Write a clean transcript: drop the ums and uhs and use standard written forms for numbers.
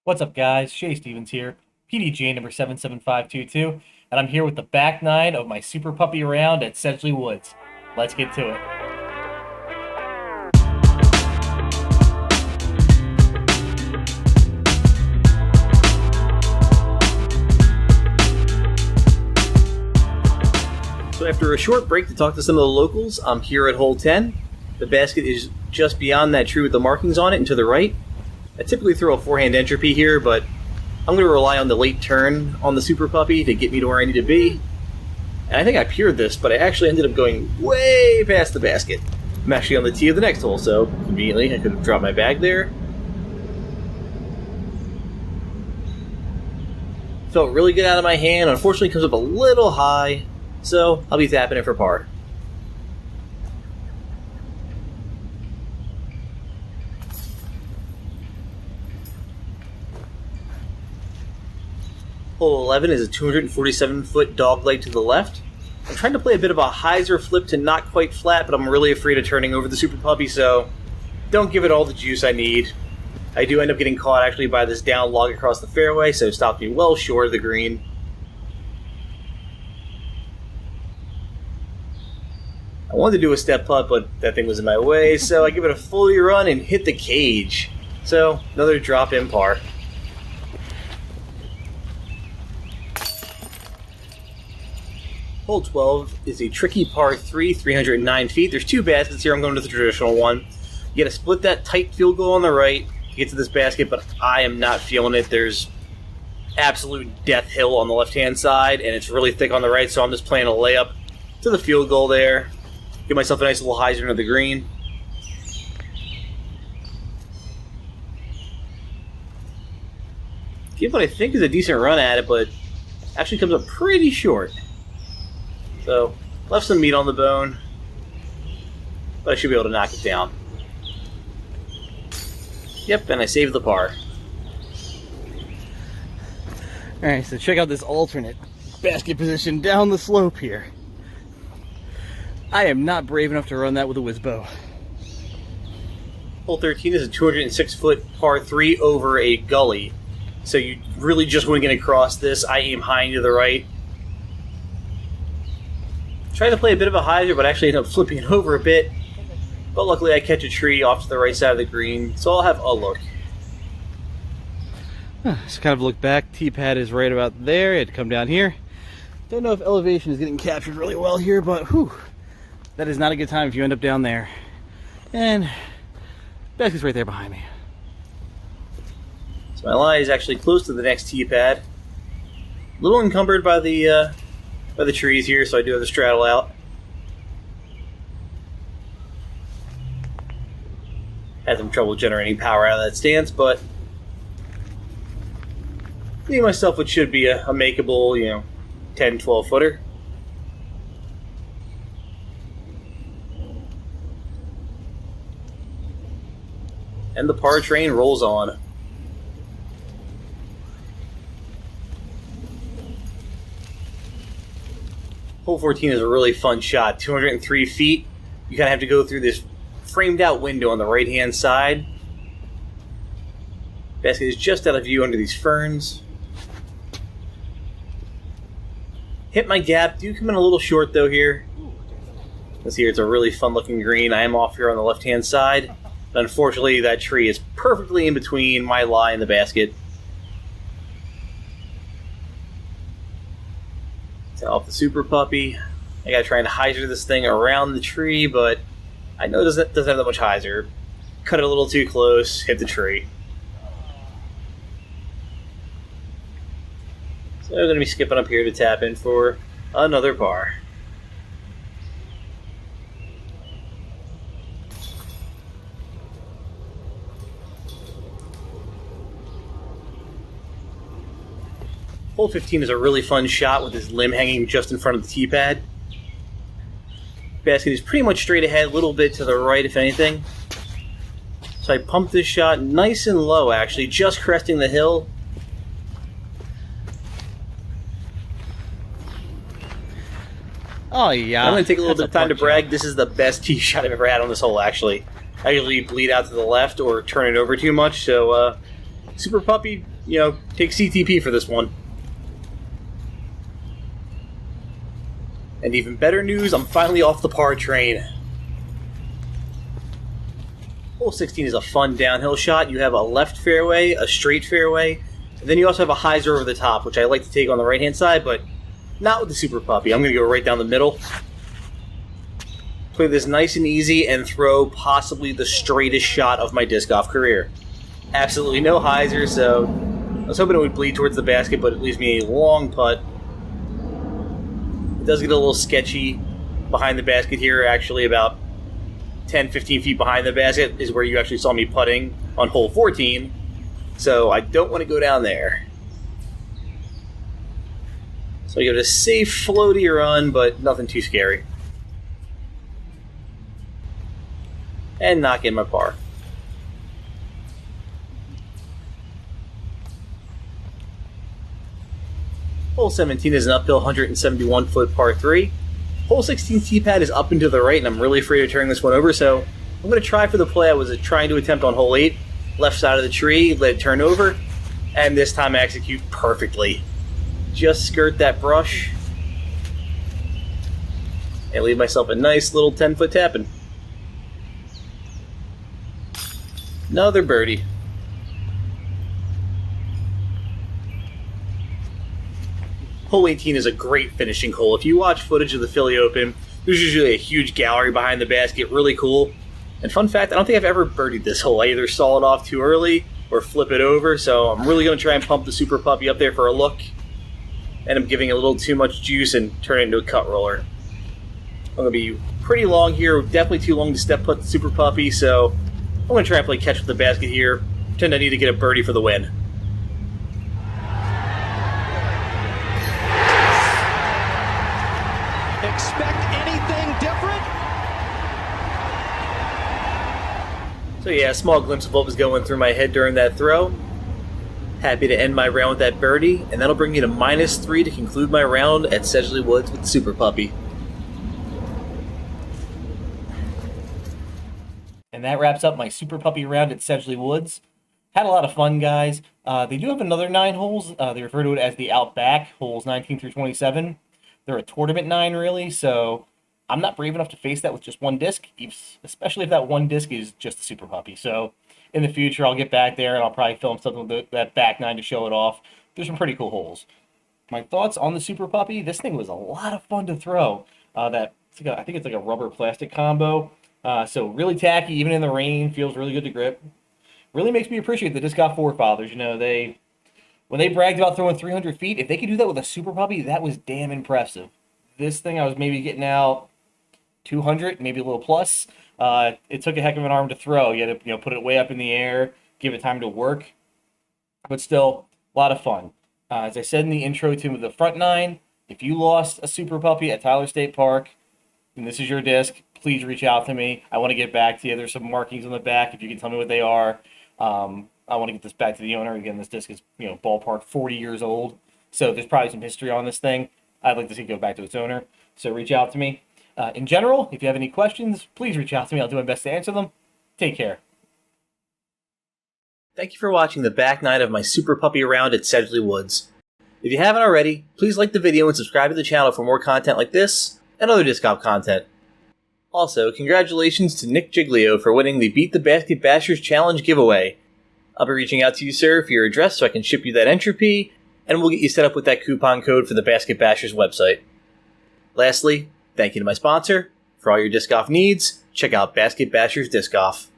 What's up, guys? Shay Stevens here, PDJ number 77522, and I'm here with the back nine of my Super Puppy round at Sedgley Woods. Let's get to it. So after a short break to talk to some of the locals, I'm here at hole 10. The basket is just beyond that tree with the markings on it and to the right. I typically throw a forehand entropy here, but I'm going to rely on the late turn on the Super Puppy to get me to where I need to be. And I think I peered this, but I actually ended up going way past the basket. I'm actually on the tee of the next hole, so conveniently I could have dropped my bag there. Felt really good out of my hand. Unfortunately, it comes up a little high, so I'll be tapping it for par. Hole 11 is a 247-foot dogleg to the left. I'm trying to play a bit of a hyzer flip to not quite flat, but I'm really afraid of turning over the Super Puppy, so don't give it all the juice I need. I do end up getting caught actually by this down log across the fairway, so it stopped me well short of the green. I wanted to do a step putt, but that thing was in my way, so I give it a fully run and hit the cage. So, another drop-in par. Hole 12 is a tricky par 3, 309 feet. There's two baskets here. I'm going to the traditional one. You got to split that tight field goal on the right to get to this basket, but I am not feeling it. There's absolute death hill on the left-hand side, and it's really thick on the right, so I'm just playing a layup to the field goal there. Give myself a nice little hyzer into the green. Give what I think is a decent run at it, but actually comes up pretty short. So, left some meat on the bone, but I should be able to knock it down. Yep, and I saved the par. Alright, so check out this alternate basket position down the slope here. I am not brave enough to run that with a whiz bow. Hole 13 is a 206-foot par 3 over a gully. So you really just want to get across this. I aim high and to the right. Trying to play a bit of a hyzer, but actually end up flipping it over a bit. But luckily I catch a tree off to the right side of the green, so I'll have a look. Just kind of look back. T-pad is right about there. It had to come down here. Don't know if elevation is getting captured really well here, but whew, that is not a good time if you end up down there. And basket's right there behind me. So my lie is actually close to the next tee pad. A little encumbered by the trees here, so I do have the straddle out. Had some trouble generating power out of that stance, but leave myself what should be a makeable, 10, 12 footer. And the par train rolls on. Hole 14 is a really fun shot, 203 feet. You kind of have to go through this framed out window on the right hand side. Basket is just out of view under these ferns. Hit my gap, do come in a little short though here. Let's see here, it's a really fun looking green. I am off here on the left hand side. But unfortunately that tree is perfectly in between my lie and the basket. Off the Super Puppy. I gotta try and hyzer this thing around the tree, but I know it doesn't have that much hyzer. Cut it a little too close, hit the tree. So I'm gonna be skipping up here to tap in for another par. Hole 15 is a really fun shot with this limb hanging just in front of the tee pad. Basket is pretty much straight ahead, a little bit to the right if anything. So I pump this shot nice and low actually, just cresting the hill. Oh yeah. I'm going to take a little bit of time to brag. This is the best tee shot I've ever had on this hole actually. I usually bleed out to the left or turn it over too much, so Super Puppy take CTP for this one. And even better news, I'm finally off the par train. Hole 16 is a fun downhill shot. You have a left fairway, a straight fairway, and then you also have a hyzer over the top, which I like to take on the right-hand side, but not with the Super Puppy. I'm going to go right down the middle. Play this nice and easy and throw possibly the straightest shot of my disc golf career. Absolutely no hyzer, so I was hoping it would bleed towards the basket, but it leaves me a long putt. It does get a little sketchy behind the basket here, actually about 10-15 feet behind the basket is where you actually saw me putting on hole 14, so I don't want to go down there. So I give it a safe floaty run, but nothing too scary. And knock in my par. Hole 17 is an uphill 171-foot par 3. Hole 16 tee pad is up and to the right, and I'm really afraid of turning this one over, so I'm going to try for the play I was trying to attempt on hole 8. Left side of the tree, let it turn over, and this time I execute perfectly. Just skirt that brush, and leave myself a nice little 10-foot tapping. Another birdie. Hole 18 is a great finishing hole. If you watch footage of the Philly Open, there's usually a huge gallery behind the basket, really cool. And fun fact, I don't think I've ever birdied this hole. I either saw it off too early or flip it over, so I'm really going to try and pump the Super Puppy up there for a look. And I'm giving it a little too much juice and turn it into a cut roller. I'm going to be pretty long here, definitely too long to step putt the Super Puppy, so I'm going to try and play catch with the basket here. Pretend I need to get a birdie for the win. Expect anything different? So yeah, a small glimpse of what was going through my head during that throw. Happy to end my round with that birdie, and that'll bring me to -3 to conclude my round at Sedgley Woods with the Super Puppy. And that wraps up my Super Puppy round at Sedgley Woods. Had a lot of fun, guys. They do have another 9 holes. They refer to it as the Outback, holes 19 through 27. They're a tournament 9, really, so I'm not brave enough to face that with just one disc, especially if that one disc is just a Super Puppy. So in the future, I'll get back there, and I'll probably film something with that back 9 to show it off. There's some pretty cool holes. My thoughts on the Super Puppy, this thing was a lot of fun to throw. I think it's like a rubber-plastic combo. So really tacky, even in the rain, feels really good to grip. Really makes me appreciate the Disc Golf forefathers. When they bragged about throwing 300 feet, if they could do that with a Super Puppy, that was damn impressive. This thing, I was maybe getting out 200, maybe a little plus. It took a heck of an arm to throw. You had to put it way up in the air, give it time to work. But still, a lot of fun. As I said in the intro to the front 9, if you lost a Super Puppy at Tyler State Park, and this is your disc, please reach out to me. I want to get back to you. There's some markings on the back. If you can tell me what they are. I want to get this back to the owner. Again, this disc is, ballpark 40 years old. So there's probably some history on this thing. I'd like to see it go back to its owner. So reach out to me. In general, if you have any questions, please reach out to me. I'll do my best to answer them. Take care. Thank you for watching the back 9 of my Super Puppy round at Sedgley Woods. If you haven't already, please like the video and subscribe to the channel for more content like this and other disc golf content. Also, congratulations to Nick Giglio for winning the Beat the Basket Bashers Challenge giveaway. I'll be reaching out to you, sir, for your address so I can ship you that entropy, and we'll get you set up with that coupon code for the Basket Bashers website. Lastly, thank you to my sponsor. For all your disc golf needs, check out Basket Bashers Disc Golf.